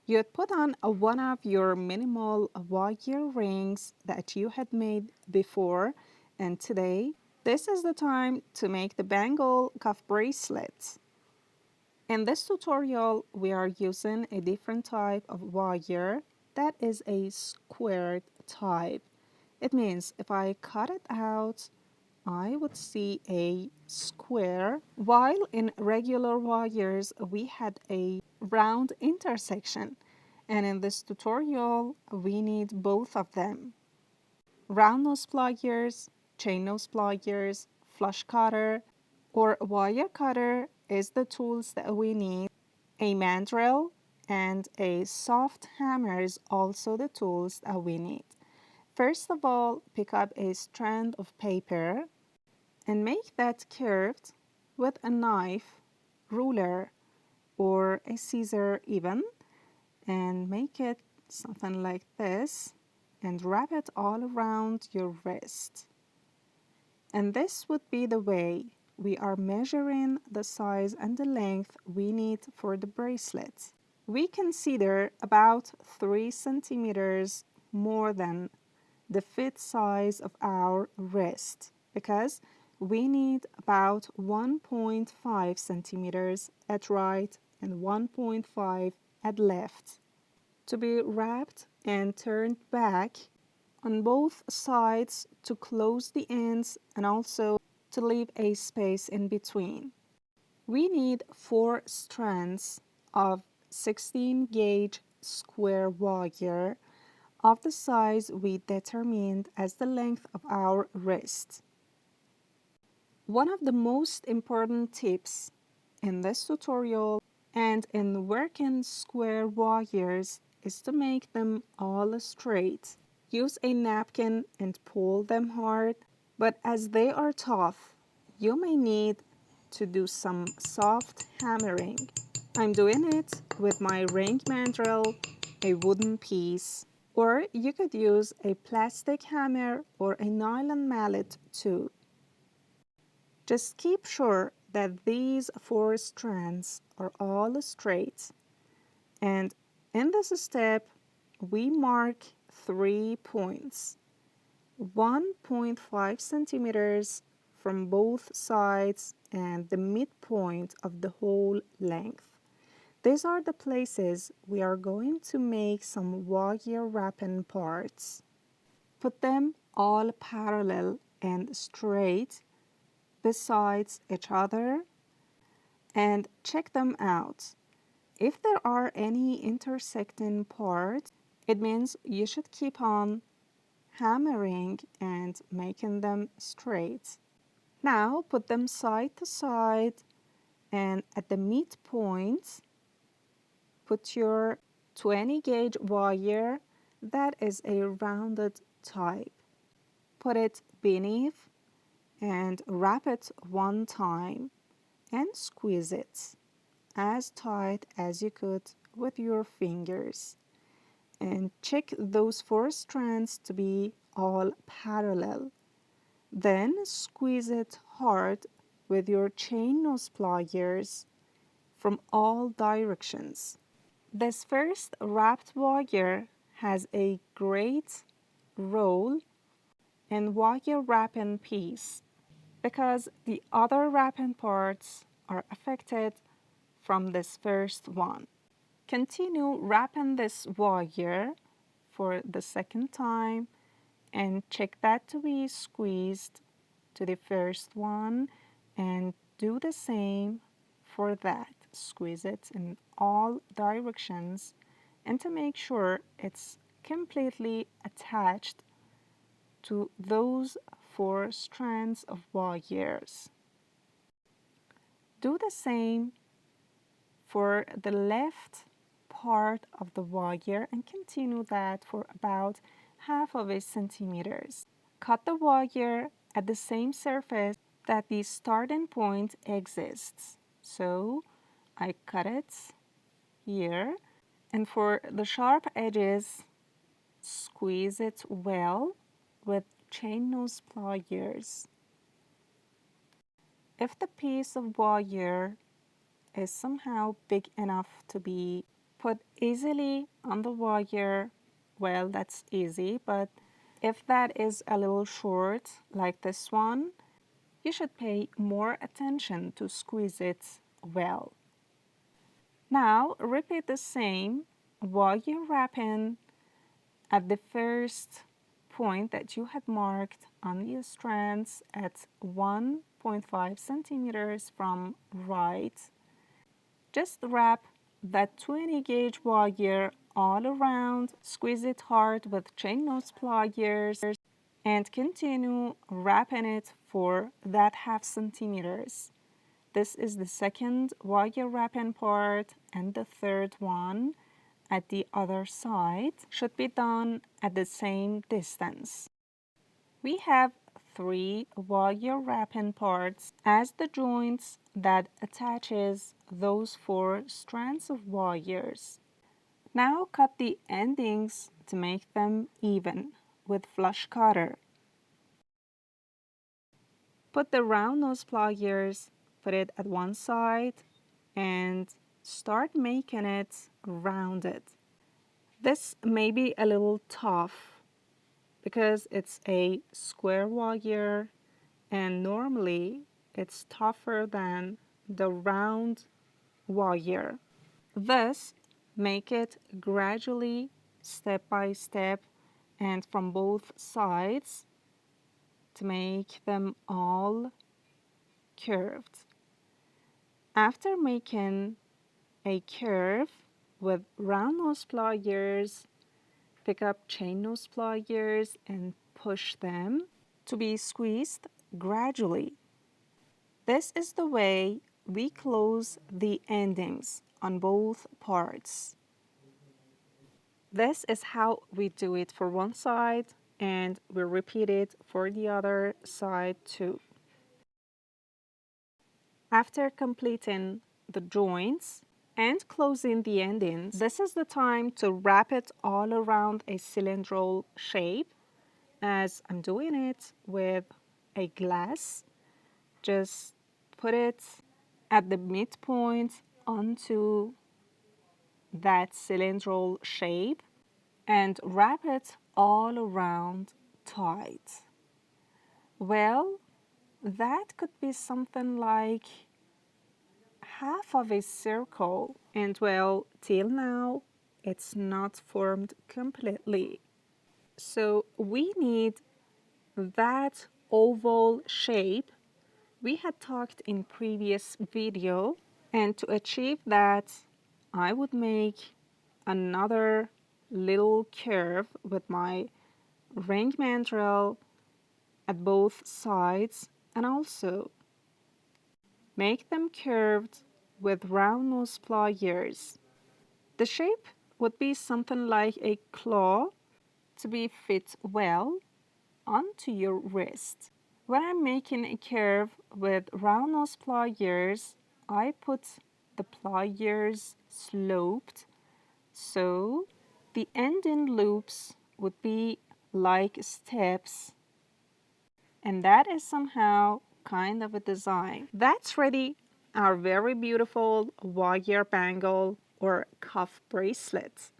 You'd put on one of your minimal wire rings that you had made before, and today, this is the time to make the bangle cuff bracelet. In this tutorial, we are using a different type of wire that is a squared type. It means if I cut it out, I would see a square, while in regular wires we had a round intersection. And in this tutorial, we need both of them. Round nose pliers, chain nose pliers, flush cutter, or wire cutter is the tools that we need. A mandrel and a soft hammer is also the tools that we need. First of all, pick up a strand of paper and make that curved with a knife, ruler, or a scissor even, and make it something like this and wrap it all around your wrist. And this would be the way we are measuring the size and the length we need for the bracelet. We consider about 3 centimeters more than the fit size of our wrist because we need about 1.5 centimeters at right and 1.5 at left to be wrapped and turned back on both sides to close the ends and also to leave a space in between. We need 4 strands of 16 gauge square wire of the size we determined as the length of our wrist. One of the most important tips in this tutorial and in working square wires is to make them all straight. Use a napkin and pull them hard, but as they are tough, you may need to do some soft hammering. I'm doing it with my ring mandrel, a wooden piece, or you could use a plastic hammer or a nylon mallet too. Just keep sure that these 4 strands are all straight. And in this step, we mark 3 points, 1.5 centimeters from both sides and the midpoint of the whole length. These are the places we are going to make some wire wrapping parts. Put them all parallel and straight besides each other and check them out. If there are any intersecting parts, it means you should keep on hammering and making them straight. Now put them side to side and at the midpoint put your 20 gauge wire that is a rounded type. Put it beneath and wrap it one time and squeeze it as tight as you could with your fingers. And check those 4 strands to be all parallel. Then squeeze it hard with your chain nose pliers from all directions. This first wrapped wire has a great roll and wire wrapping piece because the other wrapping parts are affected from this first one. Continue wrapping this wire for the second time and check that to be squeezed to the first one and do the same for that. Squeeze it in all directions and to make sure it's completely attached to those 4 strands of wires. Do the same for the left part of the wire and continue that for about half of a centimeters. Cut the wire at the same surface that the starting point exists. So I cut it here, and for the sharp edges, squeeze it well with chain nose pliers. If the piece of wire is somehow big enough to be put easily on the wire, well, that's easy, but if that is a little short, like this one, you should pay more attention to squeeze it well. Now, repeat the same while you're wrapping at the first point that you had marked on the strands at 1.5 centimeters from right. Just wrap that 20 gauge wire all around, squeeze it hard with chain nose pliers, and continue wrapping it for that half centimeters. This is the second wire wrapping part, and the third one at the other side should be done at the same distance. We have 3 wire wrapping parts as the joints that attaches those 4 strands of wires. Now cut the endings to make them even with flush cutter. Put the round nose pliers, put it at one side, and start making it rounded. This may be a little tough because it's a square wire, and normally it's tougher than the round wire. Thus, make it gradually, step by step, and from both sides to make them all curved. After making a curve with round nose pliers, pick up chain nose pliers and push them to be squeezed gradually. This is the way we close the endings on both parts. This is how we do it for one side, and we repeat it for the other side too. After completing the joints and closing the endings, this is the time to wrap it all around a cylindrical shape, as I'm doing it with a glass. Just put it at the midpoint onto that cylindrical shape and wrap it all around tight. Well, that could be something like half of a circle, and well, till now it's not formed completely. So we need that oval shape we had talked in previous video, and to achieve that I would make another little curve with my ring mandrel at both sides, and also make them curved with round nose pliers. The shape would be something like a claw to be fit well onto your wrist. When I'm making a curve with round nose pliers, I put the pliers sloped, so the ending loops would be like steps, and that is somehow kind of a design. That's ready, our very beautiful wire bangle or cuff bracelet.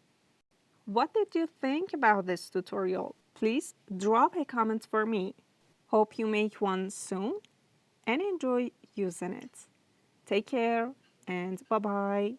What did you think about this tutorial? Please drop a comment for me. Hope you make one soon and enjoy using it. Take care and bye-bye.